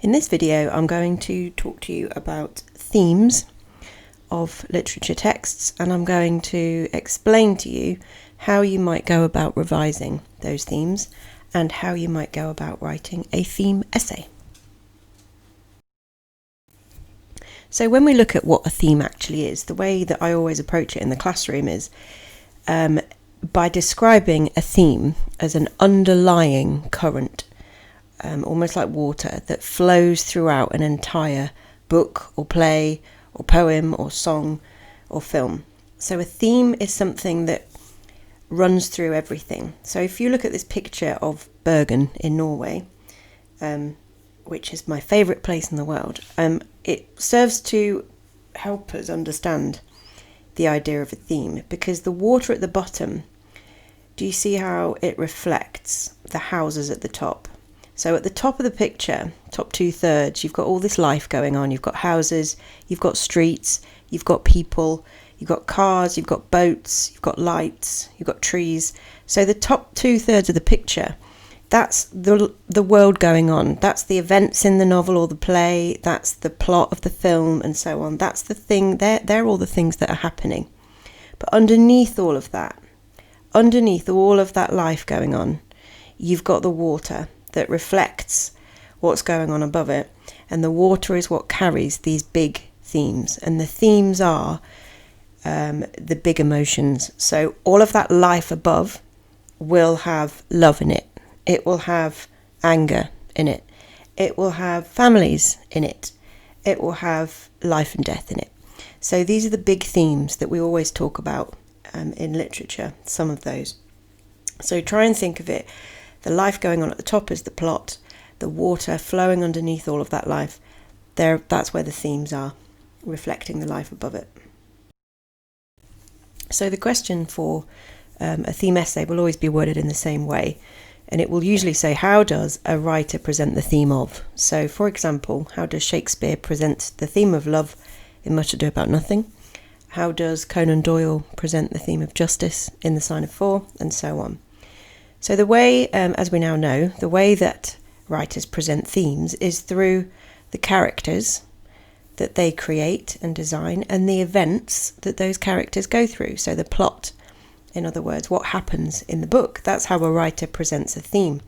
In this video, I'm going to talk to you about themes of literature texts, and I'm going to explain to you how you might go about revising those themes and how you might go about writing a theme essay. So when we look at what a theme actually is, the way that I always approach it in the classroom is by describing a theme as an underlying current, almost like water, that flows throughout an entire book or play or poem or song or film. So a theme is something that runs through everything. So if you look at this picture of Bergen in Norway, which is my favourite place in the world, it serves to help us understand the idea of a theme, because the water at the bottom, do you see how it reflects the houses at the top? So at the top of the picture, top 2/3, you've got all this life going on. You've got houses, you've got streets, you've got people, you've got cars, you've got boats, you've got lights, you've got trees. So the top 2/3 of the picture, that's the world going on. That's the events in the novel or the play. That's the plot of the film and so on. That's the thing. They're all the things that are happening. But underneath all of that, underneath all of that life going on, you've got the water that reflects what's going on above it. And the water is what carries these big themes. And the themes are the big emotions. So all of that life above will have love in it. It will have anger in it. It will have families in it. It will have life and death in it. So these are the big themes that we always talk about in literature, some of those. So try and think of it. The life going on at the top is the plot. The water flowing underneath all of that life, that's where the themes are, reflecting the life above it. So the question for a theme essay will always be worded in the same way. And it will usually say, how does a writer present the theme of? So, for example, how does Shakespeare present the theme of love in Much Ado About Nothing? How does Conan Doyle present the theme of justice in The Sign of Four? And so on. So the way, as we now know, the way that writers present themes is through the characters that they create and design and the events that those characters go through. So the plot, in other words, what happens in the book. That's how a writer presents a theme.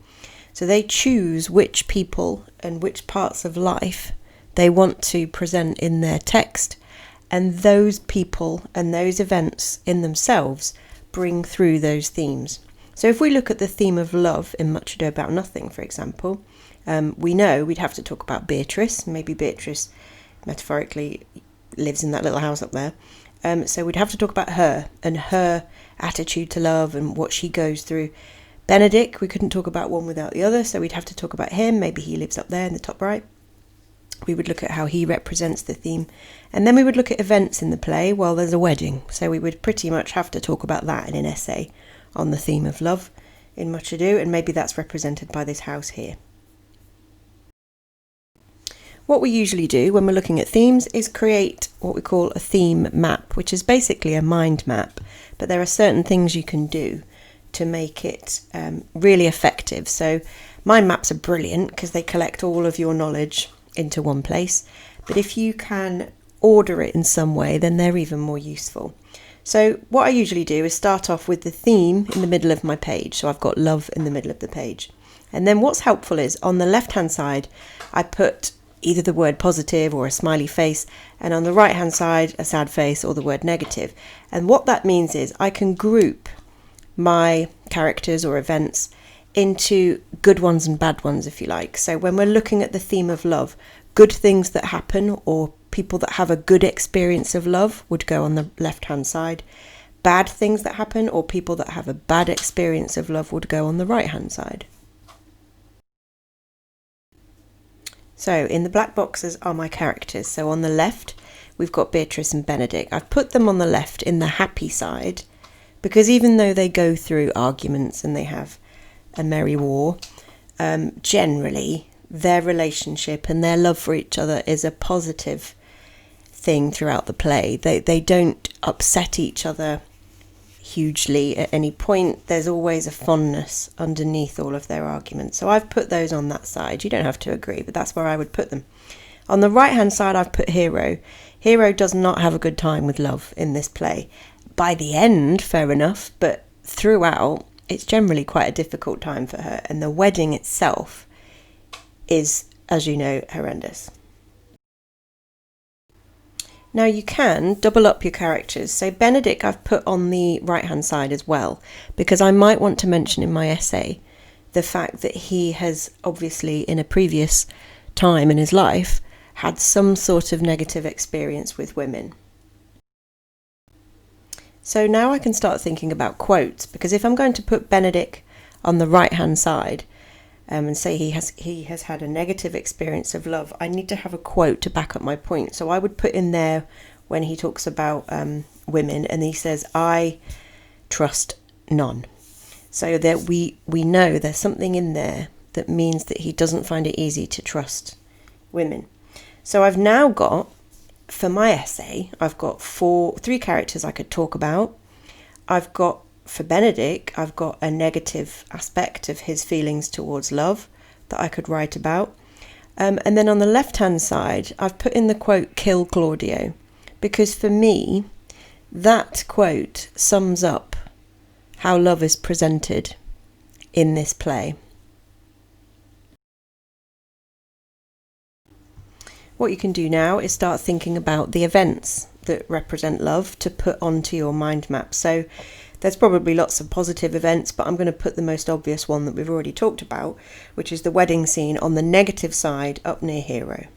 So they choose which people and which parts of life they want to present in their text, and those people and those events in themselves bring through those themes. So if we look at the theme of love in Much Ado About Nothing, for example, we know we'd have to talk about Beatrice. Maybe Beatrice metaphorically lives in that little house up there. So we'd have to talk about her and her attitude to love and what she goes through. Benedick, we couldn't talk about one without the other, so we'd have to talk about him. Maybe he lives up there in the top right. We would look at how he represents the theme. And then we would look at events in the play. Well, there's a wedding, so we would pretty much have to talk about that in an essay on the theme of love in Much Ado, and maybe that's represented by this house here. What we usually do when we're looking at themes is create what we call a theme map, which is basically a mind map, but there are certain things you can do to make it really effective. So mind maps are brilliant because they collect all of your knowledge into one place, but if you can order it in some way, then they're even more useful. So what I usually do is start off with the theme in the middle of my page. So I've got love in the middle of the page. And then what's helpful is on the left-hand side, I put either the word positive or a smiley face, and on the right hand side a sad face or the word negative. And what that means is I can group my characters or events into good ones and bad ones, if you like. So when we're looking at the theme of love, good things that happen or people that have a good experience of love would go on the left hand side. Bad things that happen or people that have a bad experience of love would go on the right hand side. So in the black boxes are my characters. So on the left, we've got Beatrice and Benedick. I've put them on the left in the happy side because even though they go through arguments and they have a merry war, generally their relationship and their love for each other is a positive thing throughout the play. They don't upset each other hugely at any point. There's always a fondness underneath all of their arguments. So I've put those on that side. You don't have to agree, but that's where I would put them. On the right hand side, I've put Hero. Hero does not have a good time with love in this play. By the end, fair enough, but throughout, it's generally quite a difficult time for her, and the wedding itself is, as you know, horrendous. Now you can double up your characters. So Benedick I've put on the right hand side as well, because I might want to mention in my essay the fact that he has obviously in a previous time in his life had some sort of negative experience with women. So now I can start thinking about quotes, because if I'm going to put Benedick on the right hand side and say he has had a negative experience of love, I need to have a quote to back up my point. So I would put in there when he talks about women and he says, "I trust none." So that we know there's something in there that means that he doesn't find it easy to trust women. So I've now got, for my essay, I've got three characters I could talk about. I've got, for Benedick, I've got a negative aspect of his feelings towards love that I could write about. And then on the left-hand side, I've put in the quote, "Kill Claudio," because for me, that quote sums up how love is presented in this play. What you can do now is start thinking about the events that represent love to put onto your mind map. So there's probably lots of positive events, but I'm going to put the most obvious one that we've already talked about, which is the wedding scene on the negative side up near Hero.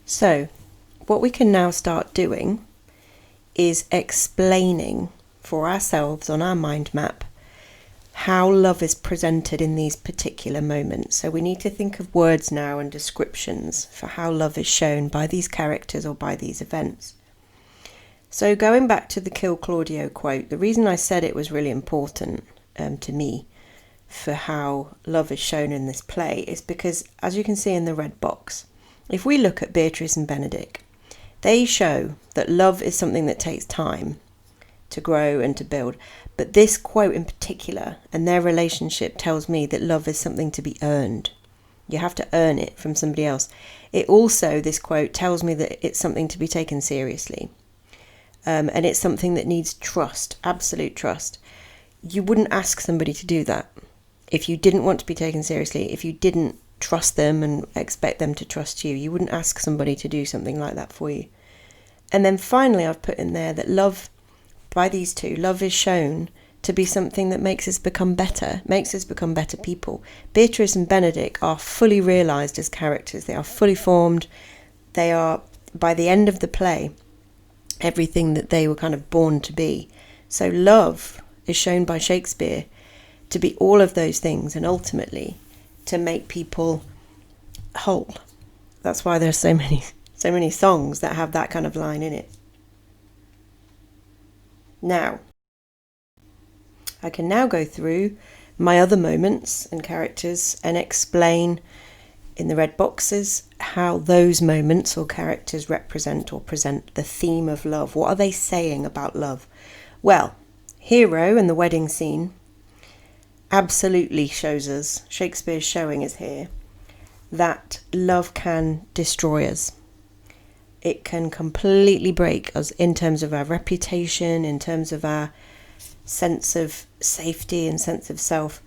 So what we can now start doing is explaining for ourselves on our mind map how love is presented in these particular moments. So we need to think of words now and descriptions for how love is shown by these characters or by these events. So going back to the "Kill Claudio" quote, the reason I said it was really important to me for how love is shown in this play is because, as you can see in the red box, if we look at Beatrice and Benedick, they show that love is something that takes time to grow and to build. But this quote in particular and their relationship tells me that love is something to be earned. You have to earn it from somebody else. It also, this quote tells me that it's something to be taken seriously. And it's something that needs trust, absolute trust. You wouldn't ask somebody to do that if you didn't want to be taken seriously, if you didn't trust them and expect them to trust you. You wouldn't ask somebody to do something like that for you. And then finally, I've put in there that love, by these two, love is shown to be something that makes us become better people. Beatrice and Benedick are fully realised as characters. They are fully formed. They are, by the end of the play, everything that they were kind of born to be. So love is shown by Shakespeare to be all of those things and ultimately to make people whole. That's why there's so many songs that have that kind of line in it. Now, I can now go through my other moments and characters and explain in the red boxes how those moments or characters represent or present the theme of love. What are they saying about love? Well, Hero and the wedding scene absolutely shows us, Shakespeare's showing us here, that love can destroy us. It can completely break us in terms of our reputation, in terms of our sense of safety and sense of self.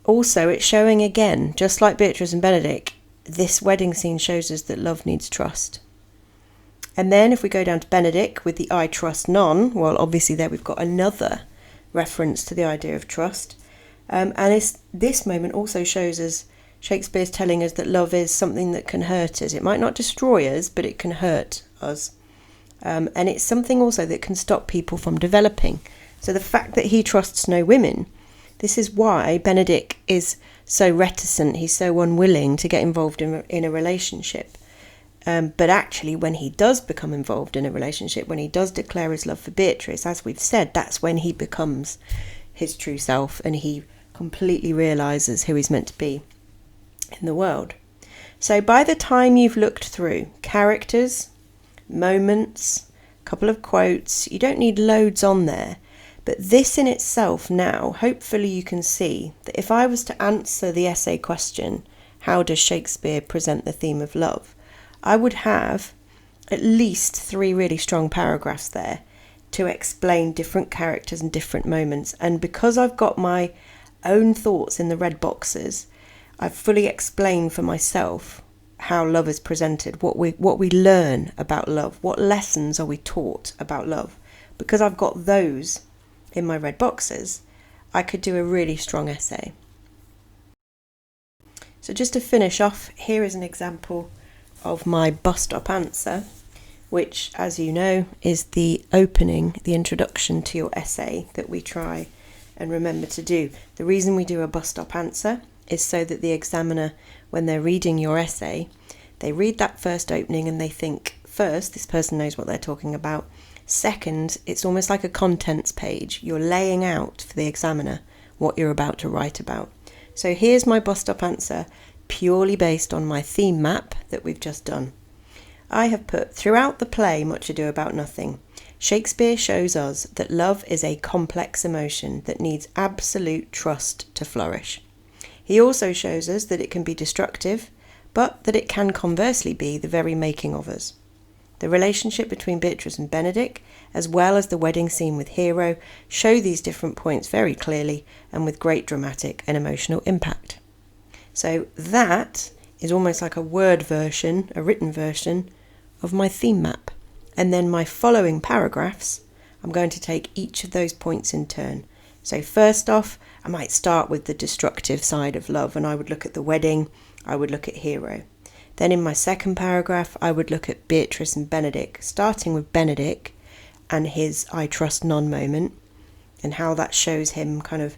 Also, it's showing again, just like Beatrice and Benedick, this wedding scene shows us that love needs trust. And then if we go down to Benedick with the "I trust none," well, obviously there we've got another reference to the idea of trust. And this moment also shows us Shakespeare's telling us that love is something that can hurt us. It might not destroy us, but it can hurt us. And it's something also that can stop people from developing. So the fact that he trusts no women, this is why Benedick is so reticent, he's so unwilling to get involved in a relationship. But actually, when he does become involved in a relationship, when he does declare his love for Beatrice, as we've said, that's when he becomes his true self and he completely realises who he's meant to be in the world. So by the time you've looked through characters, moments, couple of quotes. You don't need loads on there. But this in itself now, hopefully you can see that if I was to answer the essay question, how does Shakespeare present the theme of love? I would have at least 3 really strong paragraphs there to explain different characters and different moments. And because I've got my own thoughts in the red boxes, I've fully explained for myself how love is presented, what we learn about love, what lessons are we taught about love. Because I've got those in my red boxes, I could do a really strong essay. So just to finish off, here is an example of my bus stop answer, which, as you know, is the opening, the introduction to your essay that we try and remember to do. The reason we do a bus stop answer is so that the examiner, when they're reading your essay, they read that first opening and they think, first, this person knows what they're talking about. Second, it's almost like a contents page. You're laying out for the examiner what you're about to write about. So here's my bus stop answer, purely based on my theme map that we've just done. I have put, throughout the play Much Ado About Nothing, Shakespeare shows us that love is a complex emotion that needs absolute trust to flourish. He also shows us that it can be destructive, but that it can conversely be the very making of us. The relationship between Beatrice and Benedick, as well as the wedding scene with Hero, show these different points very clearly and with great dramatic and emotional impact. So that is almost like a word version, a written version of my theme map. And then my following paragraphs, I'm going to take each of those points in turn. So first off, I might start with the destructive side of love, and I would look at the wedding, I would look at Hero. Then in my second paragraph, I would look at Beatrice and Benedick, starting with Benedick and his I trust none moment, and how that shows him kind of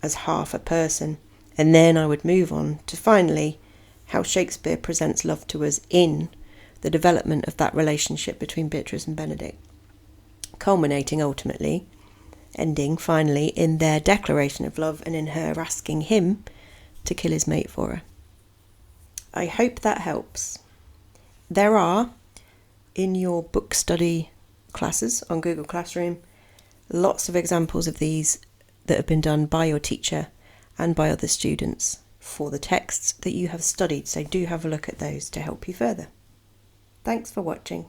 as half a person. And then I would move on to finally how Shakespeare presents love to us in the development of that relationship between Beatrice and Benedick, culminating ultimately, ending finally in their declaration of love and in her asking him to kill his mate for her. I hope that helps. There are, in your book study classes on Google Classroom, lots of examples of these that have been done by your teacher and by other students for the texts that you have studied, so do have a look at those to help you further. Thanks for watching.